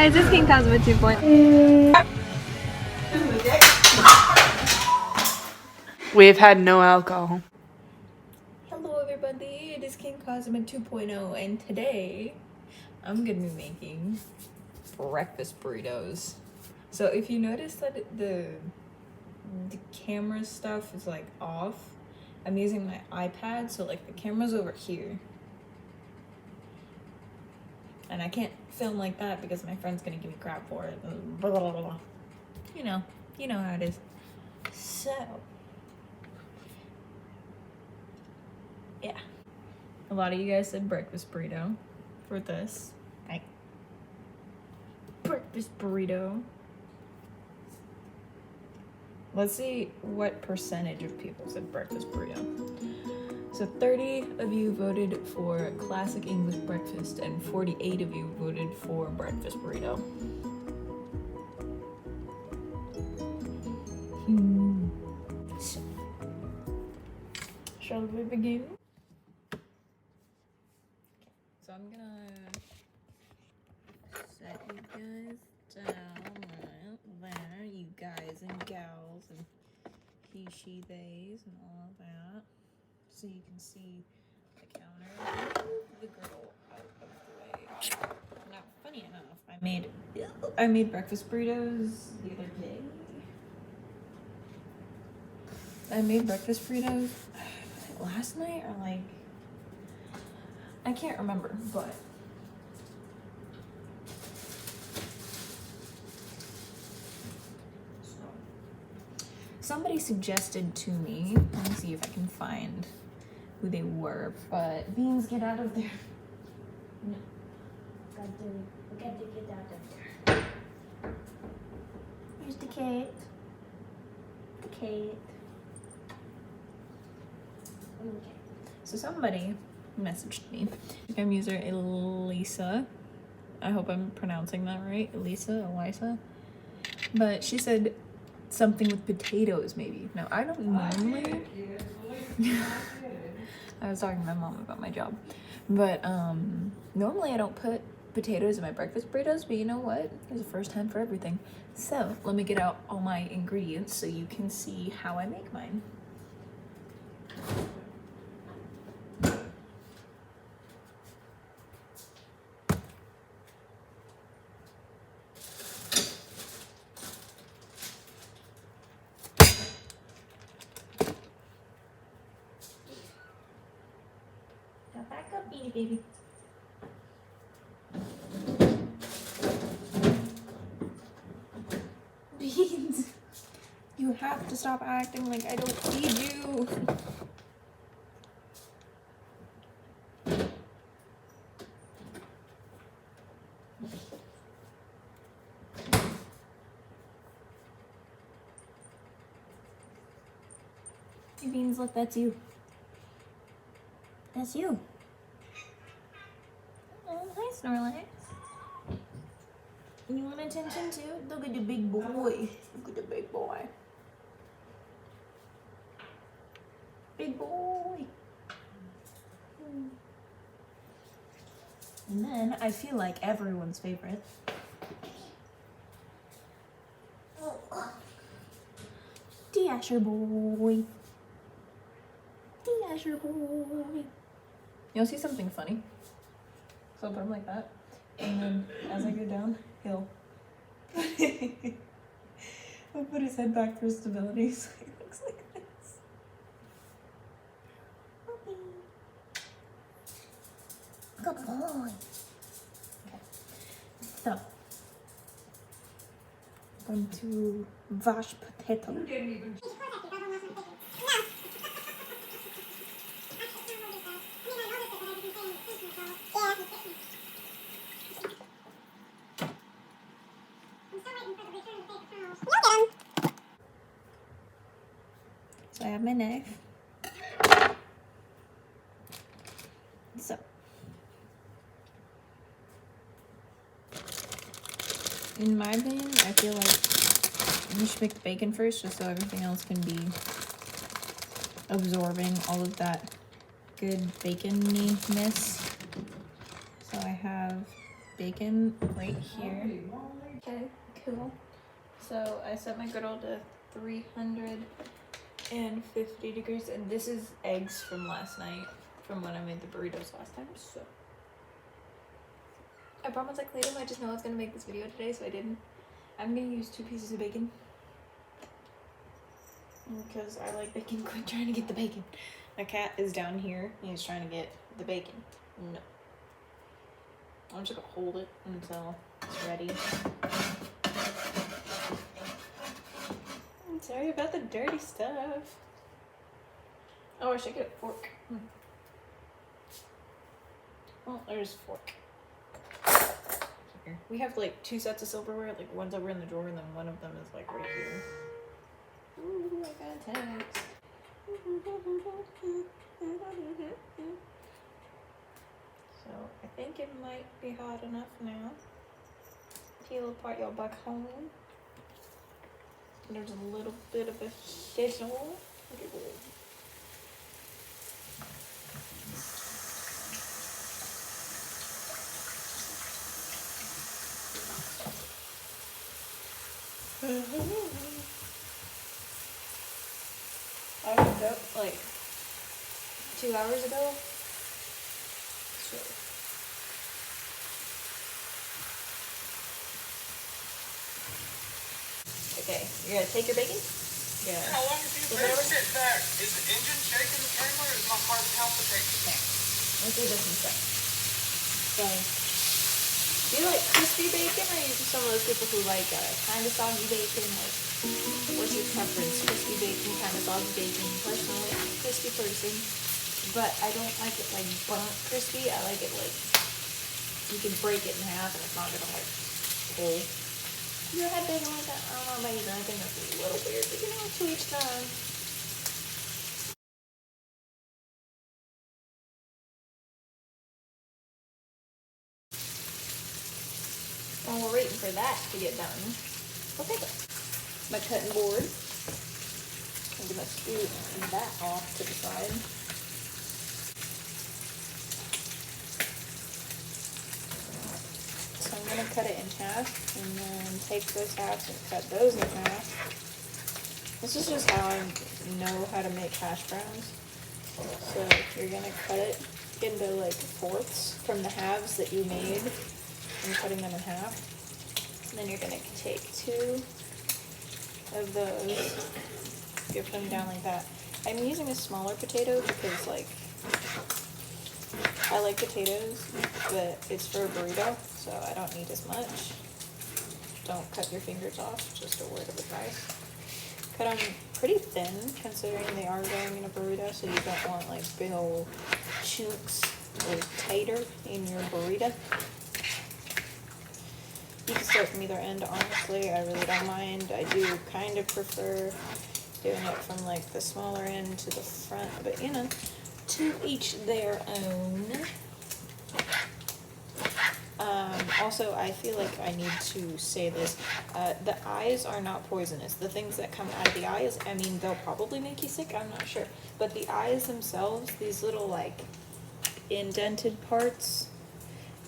guys, it's King Cosmo 2.0. We've had no alcohol. Hello everybody, it is King Cosmo 2.0 and today I'm gonna be making breakfast burritos. So if you notice that the camera stuff is like off, I'm using my iPad, so like the camera's over here. And I can't film like that because my friend's gonna give me crap for it. Blah, blah, blah, blah. You know how it is. So, yeah. A lot of you guys said breakfast burrito for this. Like, breakfast burrito. Let's see what percentage of people said breakfast burrito. So 30 of you voted for classic English breakfast and 48 of you voted for breakfast burrito. So, shall we begin? So I'm gonna set you guys down right there, you guys and gals and he, she, theys and all of that. So you can see the counter. Move the griddle out of the way. Now, funny enough, I made breakfast burritos the other day. I made breakfast burritos last night or like I can't remember, but somebody suggested to me. Let me see if I can find who they were, but Beans, get out of there. No. Got to get out of there. Here's the cake. The cake. Okay. So somebody messaged me. Instagram user Elisa. I hope I'm pronouncing that right. Elisa. But she said something with potatoes, maybe. No, I don't normally. I was talking to my mom about my job, but normally I don't put potatoes in my breakfast burritos, but you know what? There's a first time for everything. So let me get out all my ingredients so you can see how I make mine. Now back up, Beanie Baby. Beans, you have to stop acting like I don't feed you. Hey Beans, look, that's you. That's you. Oh, hi Snorlax. You want attention too? Look at the big boy. Look at the big boy. Big boy. And then I feel like everyone's favorite. The Asher boy. The Asher boy. You'll see something funny. So I'll put him like that. And then as I go down, he'll put his head back for stability, so he looks like this. Okay. Good boy. Okay. So I'm going to wash potato. So I have my knife. So in my opinion, I feel like you should make the bacon first just so everything else can be absorbing all of that good bacon-ness. So I have bacon right here. Okay, cool. So I set my griddle to 350 degrees, and this is eggs from last night, from when I made the burritos last time. So I promised I cleaned them. I just know I was gonna make this video today, so I didn't. I'm gonna use 2 pieces of bacon because I like bacon. Quit trying to get the bacon. My cat is down here and he's trying to get the bacon. No. I'm just gonna hold it until it's ready. I'm sorry about the dirty stuff. Oh, I should get a fork. Oh, there's a fork. Here. We have like 2 sets of silverware, like one's over in the drawer and then one of them is like right here. Ooh, I got a text. So I think it might be hot enough now. Peel apart your back home. There's a little bit of a sizzle. I woke up like 2 hours ago. So okay, you're gonna take your bacon? Yeah. How long have you been sitting back? Is the engine shaking the camera or is my heart palpitating? Okay. Let's do this instead. So, do you like crispy bacon or are you just some of those people who like kind of soggy bacon? Like, what's your preference? Crispy bacon, kind of soggy bacon? Personally, I'm a crispy person, but I don't like it like burnt crispy. I like it like you can break it in half and it's not gonna like pull. You ever had bacon like that? I don't know about either. I think that's a little weird, but you know, to each time. While we're waiting for that to get done, we'll take it. My cutting board. I'm gonna scoot that off to the side. So I'm gonna cut it in half and then take those halves and cut those in half. This is just how I know how to make hash browns. So you're gonna cut it into like fourths from the halves that you made. I'm cutting them in half. And then you're gonna take 2 of those, give them down like that. I'm using a smaller potato because like, I like potatoes, but it's for a burrito, so I don't need as much. Don't cut your fingers off, just a word of advice. Cut them pretty thin, considering they are going in a burrito, so you don't want like big old chunks of tater in your burrito. You can start from either end, honestly. I really don't mind. I do kind of prefer doing it from like the smaller end to the front, but you know, to each their own. Also, I feel like I need to say this. The eyes are not poisonous. The things that come out of the eyes, I mean, they'll probably make you sick, I'm not sure. But the eyes themselves, these little like indented parts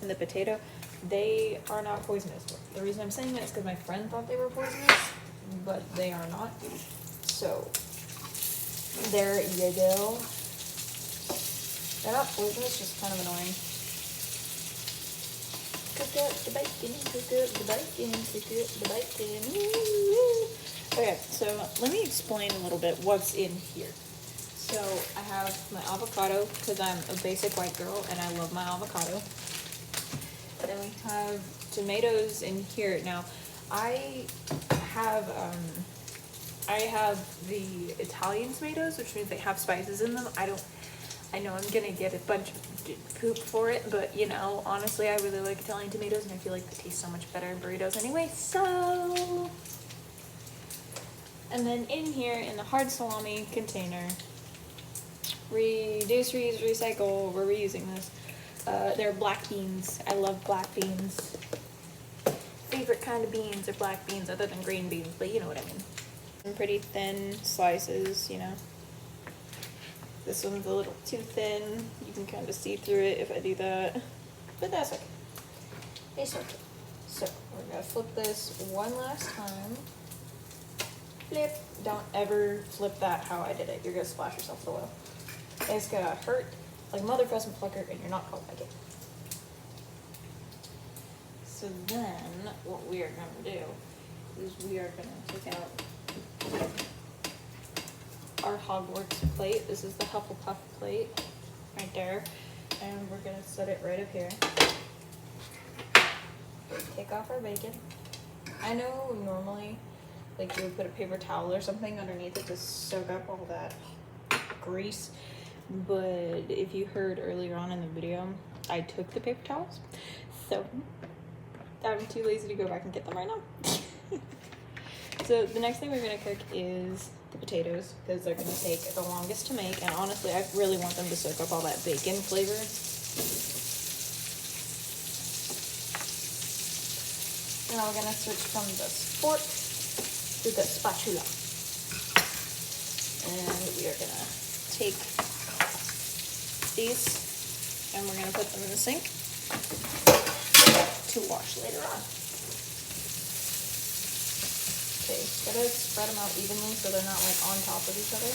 in the potato, they are not poisonous. The reason I'm saying that is because my friend thought they were poisonous, but they are not. So, there you go. They're not poisonous, just kind of annoying. Cook up the bacon, cook up the bacon, cook up the bacon. Woo-woo. Okay, so let me explain a little bit what's in here. So, I have my avocado, because I'm a basic white girl and I love my avocado. Then we have tomatoes in here. Now, I have the Italian tomatoes, which means they have spices in them. I know I'm gonna get a bunch of poop for it, but you know, honestly, I really like Italian tomatoes, and I feel like they taste so much better in burritos anyway. So, and then in here in the hard salami container, reduce, reuse, recycle. We're reusing this. They're black beans. I love black beans. Favorite kind of beans are black beans other than green beans, but you know what I mean. Pretty thin slices, you know. This one's a little too thin. You can kind of see through it if I do that, but that's okay. a circle. So we're gonna flip this one last time. Flip. Don't ever flip that how I did it. You're gonna splash yourself with oil. It's gonna hurt like a mother pheasant plucker, and you're not gonna like it. So then, what we are gonna do is we are gonna take out our Hogwarts plate. This is the Hufflepuff plate right there, and we're gonna set it right up here. Take off our bacon. I know normally, like, you would put a paper towel or something underneath it to soak up all that grease, but if you heard earlier on in the video, I took the paper towels, so I'm too lazy to go back and get them right now. So the next thing we're gonna cook is the potatoes, because they're gonna take the longest to make, and honestly, I really want them to soak up all that bacon flavor. Now we're gonna switch from the fork to the spatula. And we are gonna take these and we're gonna put them in the sink to wash later on. Okay, gotta spread them out evenly so they're not like on top of each other.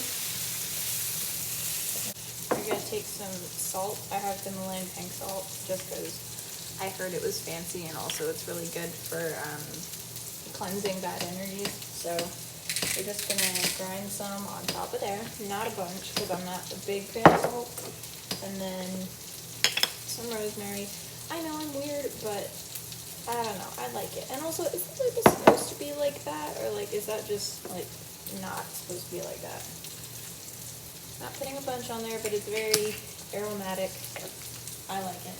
We're gonna take some salt. I have Himalayan pink salt just because I heard it was fancy, and also it's really good for cleansing bad energies. So we're just gonna grind some on top of there, not a bunch because I'm not a big fan of salt. And then some rosemary. I know I'm weird, but I don't know, I like it. And also, is this like supposed to be like that, or like is that just like not supposed to be like that? Not putting a bunch on there, but it's very aromatic. I like it.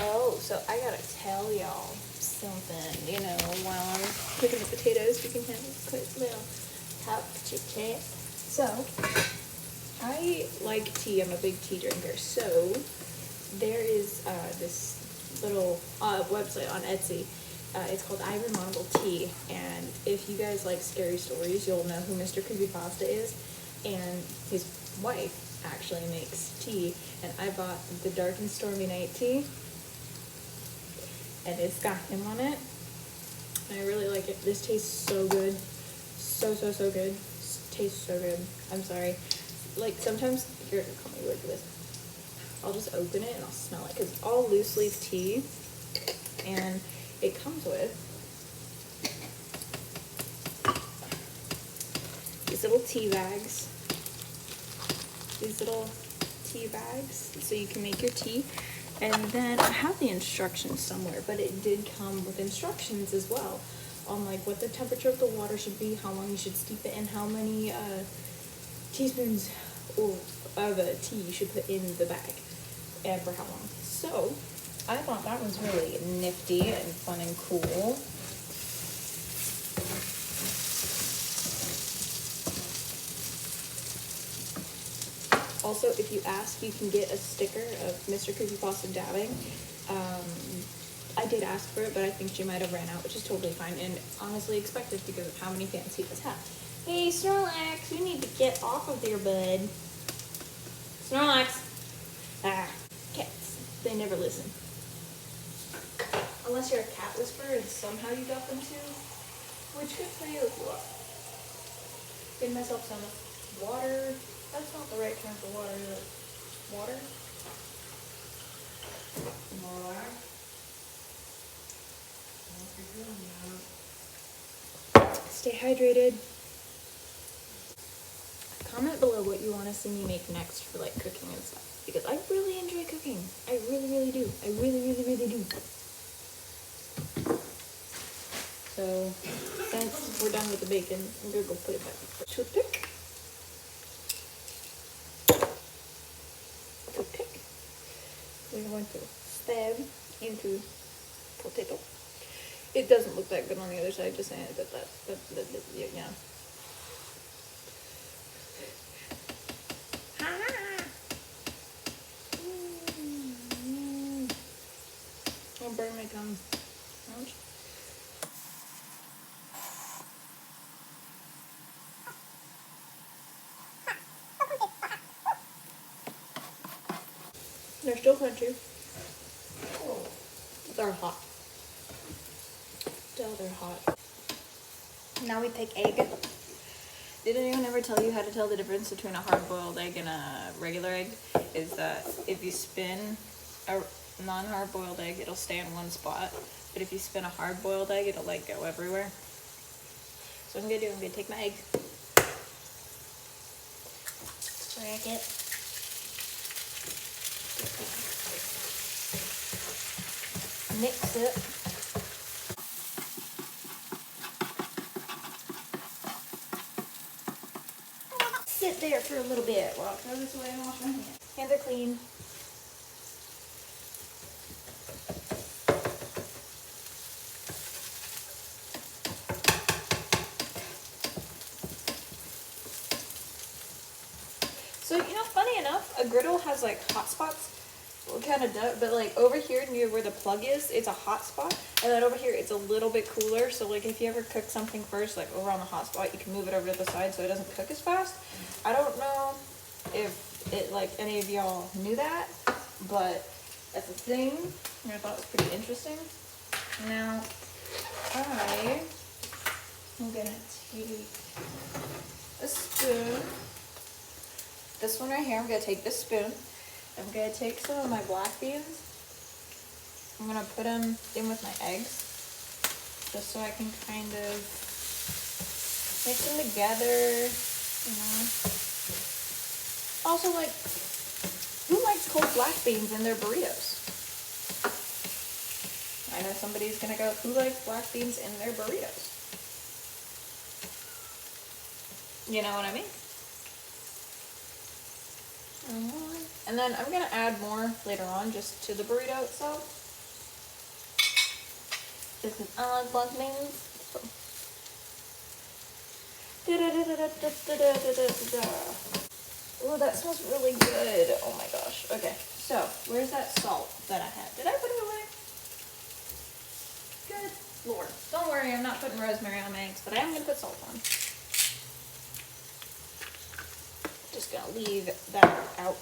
Oh, so I gotta tell y'all something, you know, while I'm cooking the potatoes, we can have a quick little talk chit chat. So, I like tea, I'm a big tea drinker, so there is this little website on Etsy. It's called Iron Tea, and if you guys like scary stories, you'll know who Mr. Creepypasta is, and his wife actually makes tea, and I bought the Dark and Stormy Night tea, and it's got him on it, and I really like it. This tastes so good, so good. Tastes so good. I'm sorry. Like, sometimes, here, call me weird for this. I'll just open it and I'll smell it, because it's all loose leaf tea, and it comes with these little tea bags. So you can make your tea. And then I have the instructions somewhere, but it did come with instructions as well on like what the temperature of the water should be, how long you should steep it, and how many teaspoons of tea you should put in the bag, and for how long. So I thought that was really nifty and fun and cool. Also, if you ask, you can get a sticker of Mr. Creepypasta dabbing. I did ask for it, but I think she might have ran out, which is totally fine, and honestly expected because of how many fans he does have. Hey, Snorlax, you need to get off of there, bud. Snorlax. Ah, cats. They never listen. Unless you're a cat whisperer and somehow you got them to, which good for you. Getting myself some water. That's not the right term for water, is it? Water? More water? Stay hydrated. Comment below what you want to see me make next for like cooking and stuff, because I really enjoy cooking. I really do. I really do. So since we're done with the bacon, I'm gonna go put it back. Toothpick. We're going to stab into potato. It doesn't look that good on the other side, just saying that yeah. I'll burn my tongue. Ouch. They're still crunchy. They're hot. Still, they're hot. Now we take egg. Did anyone ever tell you how to tell the difference between a hard-boiled egg and a regular egg? Is that if you spin a non-hard-boiled egg, it'll stay in one spot. But if you spin a hard-boiled egg, it'll like go everywhere. So what I'm gonna do, I'm gonna take my egg. Crack it. Mix it. Sit there for a little bit while I throw this away and wash my hands. Hands are clean. So, you know, funny enough, a griddle has like hot spots. Well, kind of does, but like over here near where the plug is, it's a hot spot. And then over here, it's a little bit cooler. So like if you ever cook something first, like over on the hot spot, you can move it over to the side so it doesn't cook as fast. I don't know if it, like, any of y'all knew that, but that's a thing. And I thought it was pretty interesting. Now, I'm gonna take a spoon. This one right here, I'm gonna take this spoon. I'm gonna take some of my black beans. I'm gonna put them in with my eggs, just so I can kind of mix them together, you know. Also, like, who likes cold black beans in their burritos? I know somebody's gonna go, who likes black beans in their burritos? You know what I mean? And then I'm gonna add more later on, just to the burrito itself. Because I like black beans. Oh, that smells really good. Oh my gosh. Okay, so where's that salt that I had? Did I put it away? Good Lord. Don't worry, I'm not putting rosemary on my eggs, but I am gonna put salt on. Just gonna leave that out.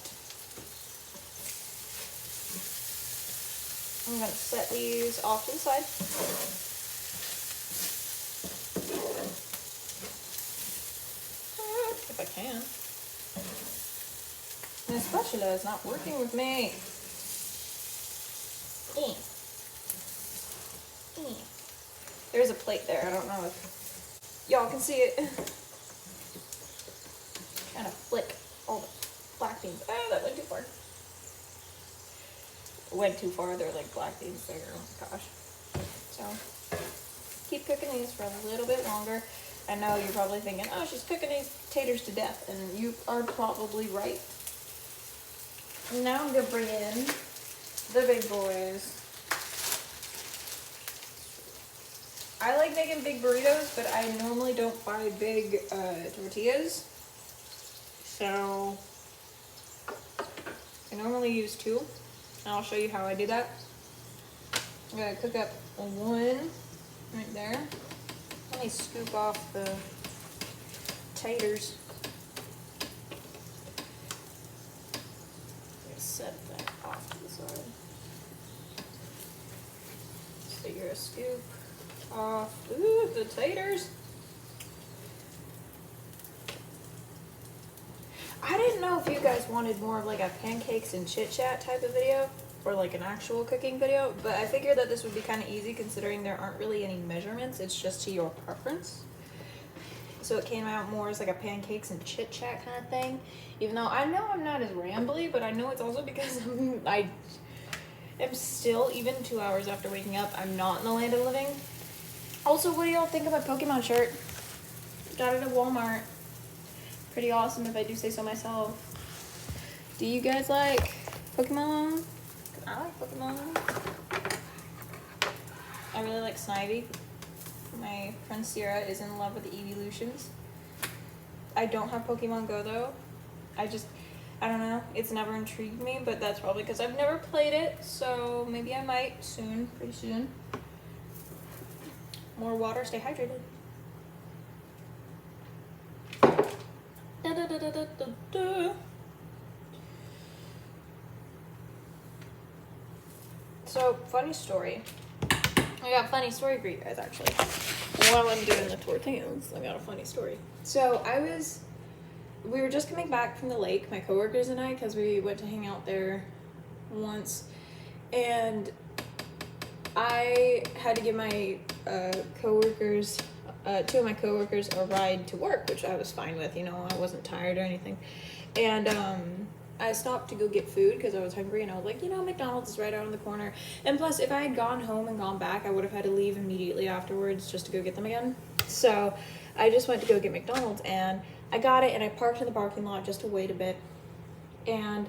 I'm gonna set these off to the side. If I can. My spatula is not working with me. There's a plate there. I don't know if y'all can see it. Kind of flick all the black beans. Oh, that went too far. Went too far. They're like black beans there. Oh my gosh. So keep cooking these for a little bit longer. I know you're probably thinking, oh, she's cooking these taters to death, and you are probably right. Now I'm gonna bring in the big boys. I like making big burritos, but I normally don't buy big tortillas. So I normally use 2, and I'll show you how I do that. I'm gonna cook up 1 right there. Let me scoop off the taters. Set that off to the side. So you're a scoop off. Ooh, the taters. I didn't know if you guys wanted more of like a pancakes and chit chat type of video, or like an actual cooking video, but I figured that this would be kind of easy considering there aren't really any measurements. It's just to your preference. So it came out more as like a pancakes and chit chat kind of thing. Even though I know I'm not as rambly, but I know it's also because I am still, even 2 hours after waking up, I'm not in the land of living. Also, what do y'all think of my Pokemon shirt? Got it at Walmart. Pretty awesome if I do say so myself. Do you guys like Pokemon? I like Pokemon. I really like Snivy. My friend Sierra is in love with the Evolutions. I don't have Pokemon Go though. I don't know. It's never intrigued me, but that's probably because I've never played it. So maybe I might soon, pretty soon. More water, stay hydrated. Da, da, da, da, da, da, da. So, funny story. I got a funny story for you guys, actually. While I'm doing the tortillas, I got a funny story. So, we were just coming back from the lake, my coworkers and I, because we went to hang out there once. And I had to give my coworkers, two of my coworkers, a ride to work, which I was fine with. You know, I wasn't tired or anything. And I stopped to go get food because I was hungry, and I was like, you know, McDonald's is right out in the corner. And plus, if I had gone home and gone back, I would have had to leave immediately afterwards just to go get them again. So I just went to go get McDonald's, and I got it, and I parked in the parking lot just to wait a bit. And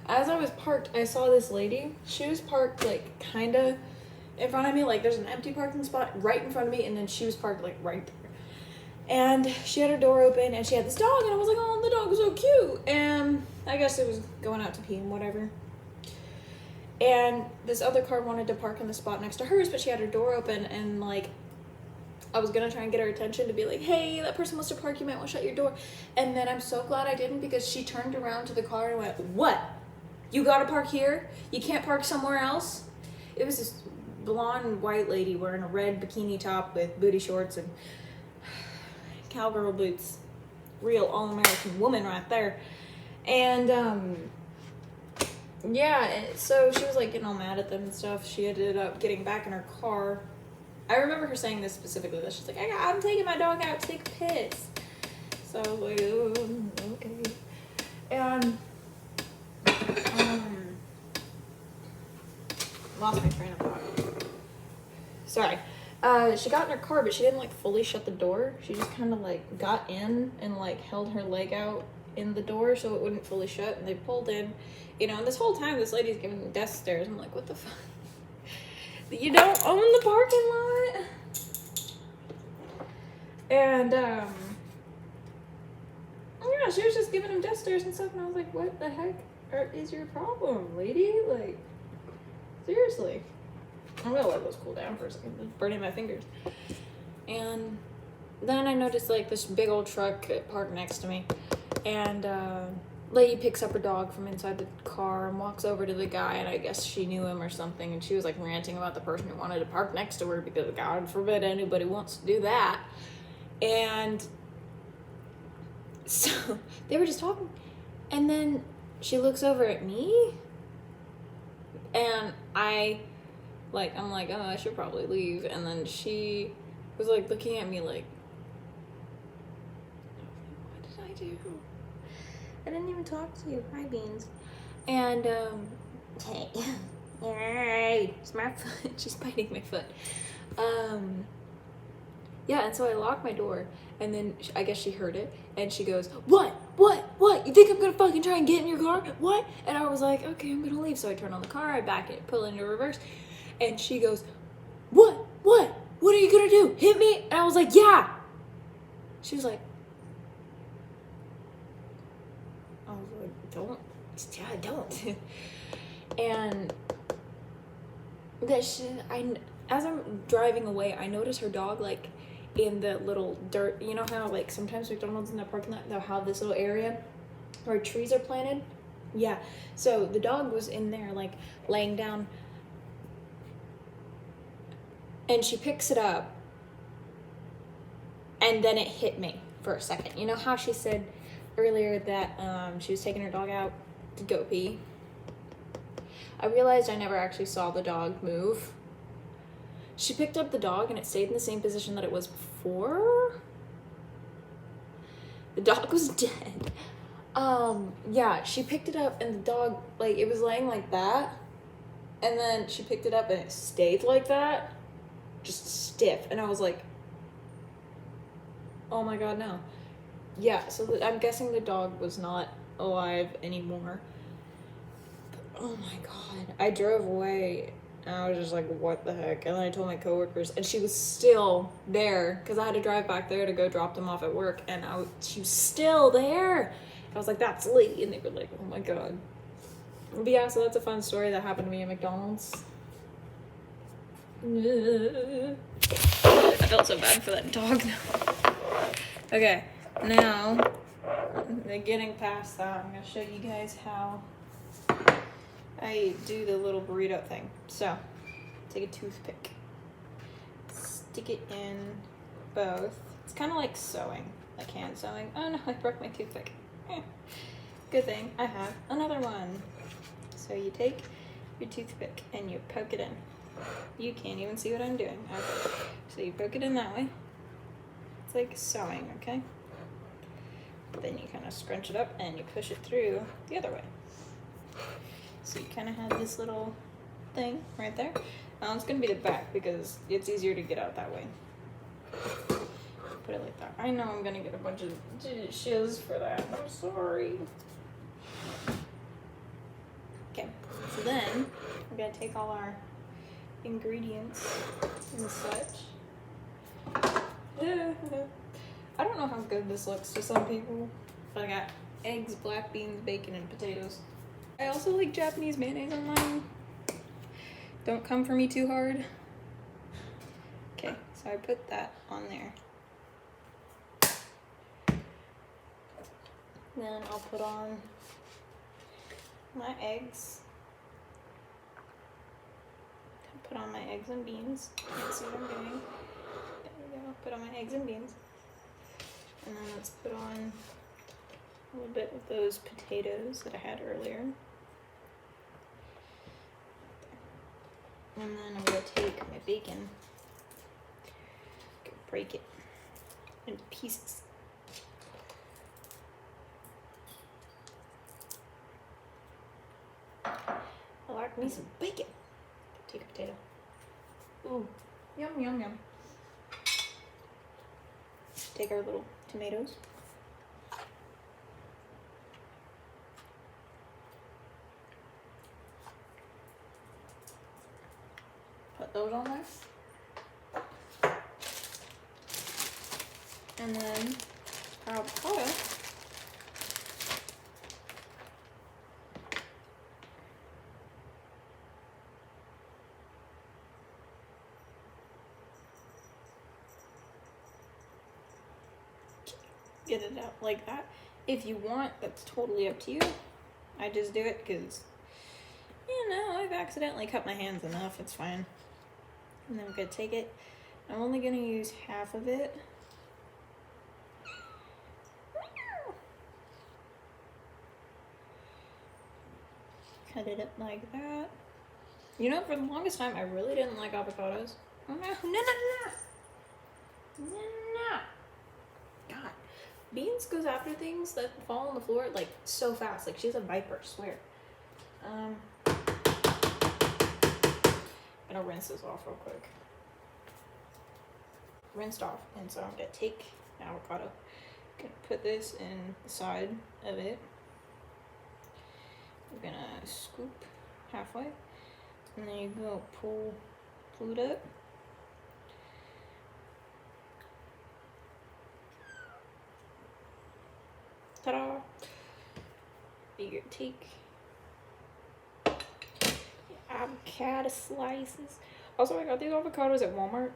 as I was parked, I saw this lady. She was parked, like, kind of in front of me. Like, there's an empty parking spot right in front of me, and then she was parked, like, right there. And she had her door open, and she had this dog, and I was like, oh, the dog was so cute. And I guess it was going out to pee and whatever. And this other car wanted to park in the spot next to hers, but she had her door open, and, like, I was going to try and get her attention to be like, hey, that person wants to park, you might want to shut your door. And then I'm so glad I didn't, because she turned around to the car and went, what? You got to park here? You can't park somewhere else? It was this blonde white lady wearing a red bikini top with booty shorts and cowgirl boots. Real all-American woman right there. And yeah, so she was like getting all mad at them and stuff. She ended up getting back in her car. I remember her saying this specifically, that she's like, I'm taking my dog out to take a piss. So I was like, oh, okay. And lost my train of thought. Sorry. She got in her car, but she didn't, like, fully shut the door. She just kind of, like, got in and, like, held her leg out in the door so it wouldn't fully shut. And they pulled in, you know, and this whole time this lady's giving me death stares. I'm like, what the fuck? You don't own the parking lot? And, yeah, she was just giving him death stares and stuff. And I was like, what the heck is your problem, lady? Like, seriously. I'm gonna let those cool down for a second. It's burning my fingers. And then I noticed, like, this big old truck parked next to me. And lady picks up her dog from inside the car and walks over to the guy, and I guess she knew him or something, and she was, like, ranting about the person who wanted to park next to her because, God forbid, anybody wants to do that. And so they were just talking, and then she looks over at me, and I'm like, oh, I should probably leave. And then she was, like, looking at me like, what did I do? I didn't even talk to you. Hi, Beans. And, hey, it's my foot. She's biting my foot. Yeah, and so I locked my door, and then I guess she heard it, and she goes, what? You think I'm gonna fucking try and get in your car? What? And I was like, okay, I'm gonna leave. So I turn on the car, I back it, pull into reverse, and she goes, what are you gonna do? Hit me? And I was like, yeah. She was like, I was like, don't. And that shit, as I'm driving away, I noticed her dog, like, in the little dirt. You know how, like, sometimes McDonald's in the parking lot, they'll have this little area where trees are planted? Yeah. So the dog was in there, like, laying down. And she picks it up. And then it hit me for a second. You know how she said earlier that she was taking her dog out to go pee? I realized I never actually saw the dog move. She picked up the dog and it stayed in the same position that it was before. The dog was dead. Yeah, she picked it up and the dog, like, it was laying like that. And then she picked it up and it stayed like that. Just stiff. And I was like, oh my God, no. Yeah, so I'm guessing the dog was not alive anymore. But, oh my God. I drove away and I was just like, what the heck? And then I told my coworkers, and she was still there because I had to drive back there to go drop them off at work, and she was still there. I was like, that's Lee. And they were like, oh my God. But yeah, so that's a fun story that happened to me at McDonald's. I felt so bad for that dog though. Okay, now, getting past that, I'm going to show you guys how I do the little burrito thing. So, take a toothpick, stick it in both. It's kind of like sewing, like hand sewing. Oh no, I broke my toothpick. Good thing I have another one. So you take your toothpick and you poke it in. You can't even see what I'm doing. Okay. So you poke it in that way. It's like sewing, okay? Then you kind of scrunch it up and you push it through the other way. So you kind of have this little thing right there. Now it's going to be the back because it's easier to get out that way. Put it like that. I know I'm going to get a bunch of shiz for that. I'm sorry. Okay, so then we're going to take all our ingredients and such. I don't know how good this looks to some people, but I got eggs, black beans, bacon, and potatoes. I also like Japanese mayonnaise on mine. Don't come for me too hard. Okay, so I put that on there. Then I'll put on my eggs. Put on my eggs and beans. Can't see what I'm doing. There we go. Put on my eggs and beans. And then let's put on a little bit of those potatoes that I had earlier. And then I'm going to take my bacon, break it into pieces. I like me some bacon. Take a potato. Ooh, yum, yum, yum. Take our little tomatoes. Put those on there. And then our avocado. Get it out like that. If you want, that's totally up to you. I just do it because, you know, I've accidentally cut my hands enough. It's fine. And then I'm going to take it. I'm only going to use half of it. Cut it up like that. You know, for the longest time, I really didn't like avocados. Oh, no, no, no, no. No, no. God. Beans goes after things that fall on the floor, like, so fast. Like, she's a viper, I swear. I'm gonna rinse this off real quick. Rinsed off, and so I'm gonna take the avocado. Gonna put this in the side of it. We're gonna scoop halfway, and then you go pull it up. Ta-da! You're gonna take your avocado slices. Also, I got these avocados at Walmart,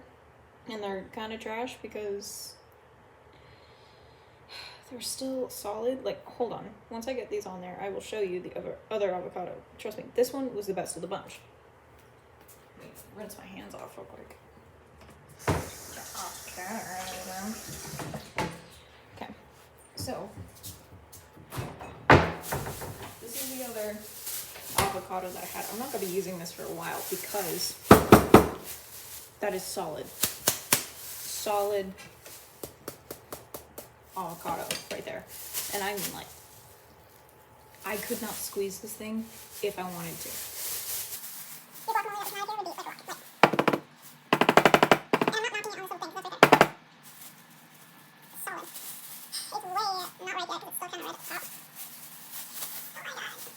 and they're kind of trash because they're still solid. Like, hold on. Once I get these on there, I will show you the other avocado. Trust me, this one was the best of the bunch. Let me rinse my hands off real quick. Okay, so this is the other avocado that I had. I'm not going to be using this for a while because that is solid avocado right there. And I mean, like, I could not squeeze this thing if I wanted to.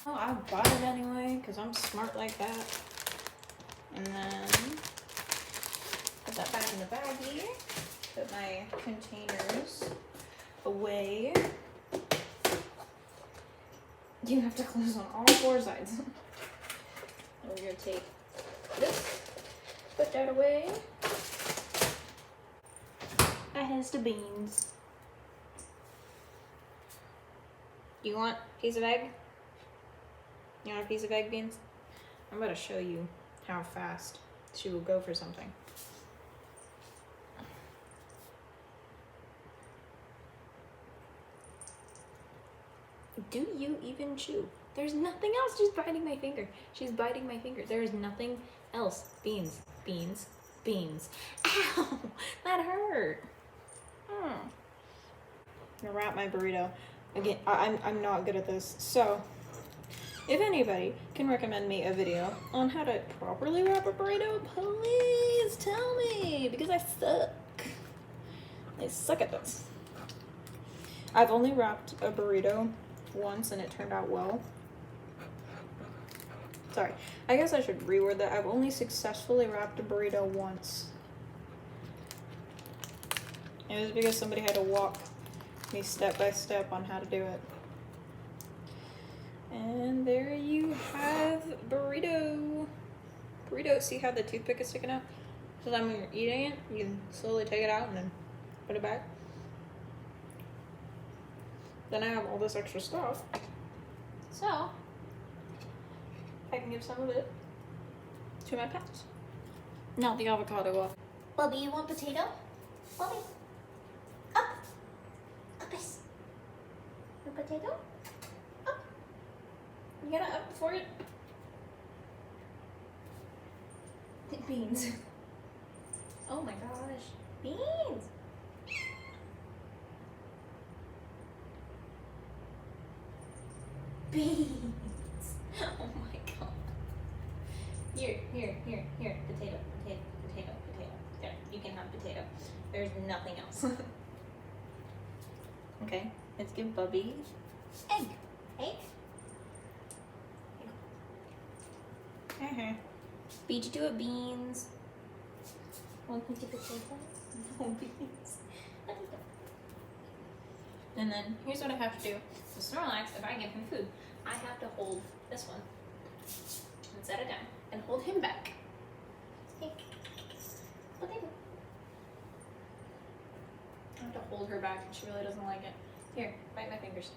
Oh, I bought it anyway because I'm smart like that. And then put that back in the bag here. Put my containers away. You have to close on all four sides. And we're gonna take this, put that away. That has the beans. You want a piece of egg? You want a piece of egg, beans? I'm about to show you how fast she will go for something. Do you even chew? There's nothing else. She's biting my finger. She's biting my finger. There is nothing else. Beans, beans, beans. Ow! That hurt. I'm gonna wrap my burrito. Again, I'm not good at this. So, if anybody can recommend me a video on how to properly wrap a burrito, please tell me, because I suck. I suck at this. I've only wrapped a burrito once and it turned out well. Sorry, I guess I should reword that. I've only successfully wrapped a burrito once. It was because somebody had to walk me step by step on how to do it. And there you have burrito. Burrito, see how the toothpick is sticking out? So then when you're eating it, you can slowly take it out and then put it back. Then I have all this extra stuff. So, I can give some of it to my pets. Not the avocado off. Bubby, you want potato? Bubby. Up. Up this. You potato? Up. You gotta up for it. Beans. Oh my gosh. Beans. Beans. Oh my god. Here. Potato. There, you can have potato. There's nothing else. Okay, let's give Bubby egg. Egg. Beat you to it, Beans. Want me to potato? No beans. And then here's what I have to do. So Snorlax, if I give him food, I have to hold this one and set it down and hold him back. Hey. Potato. I have to hold her back and she really doesn't like it. Here, bite my fingers.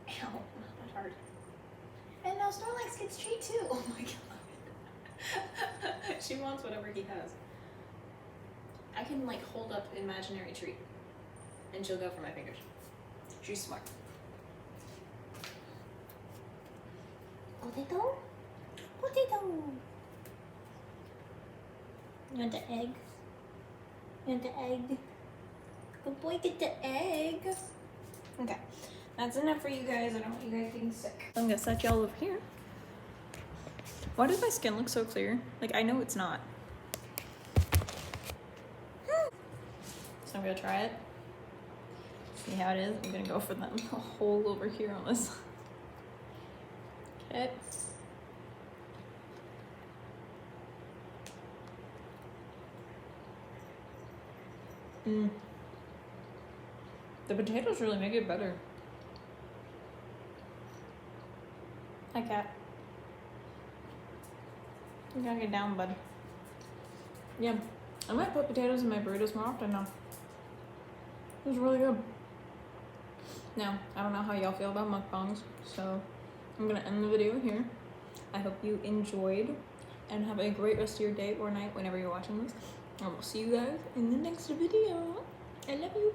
Ow, not that hard. And now Snorlax gets treat too. Oh my god. She wants whatever he has. I can like hold up imaginary treat and she'll go for my fingers. She's smart. Potato? Potato. You want the egg? You want the egg? Good boy, get the egg. Okay, that's enough for you guys. I don't want you guys getting sick. I'm gonna set y'all over here. Why does my skin look so clear? Like, I know it's not. So I'm gonna try it. See how it is. I'm gonna go for the hole over here on this. Okay. The potatoes really make it better. Hi, cat. You gotta get down, bud. Yeah, I might put potatoes in my burritos more often now. It was really good. Now, I don't know how y'all feel about mukbangs, so I'm gonna end the video here. I hope you enjoyed and have a great rest of your day or night whenever you're watching this. And we'll see you guys in the next video. I love you.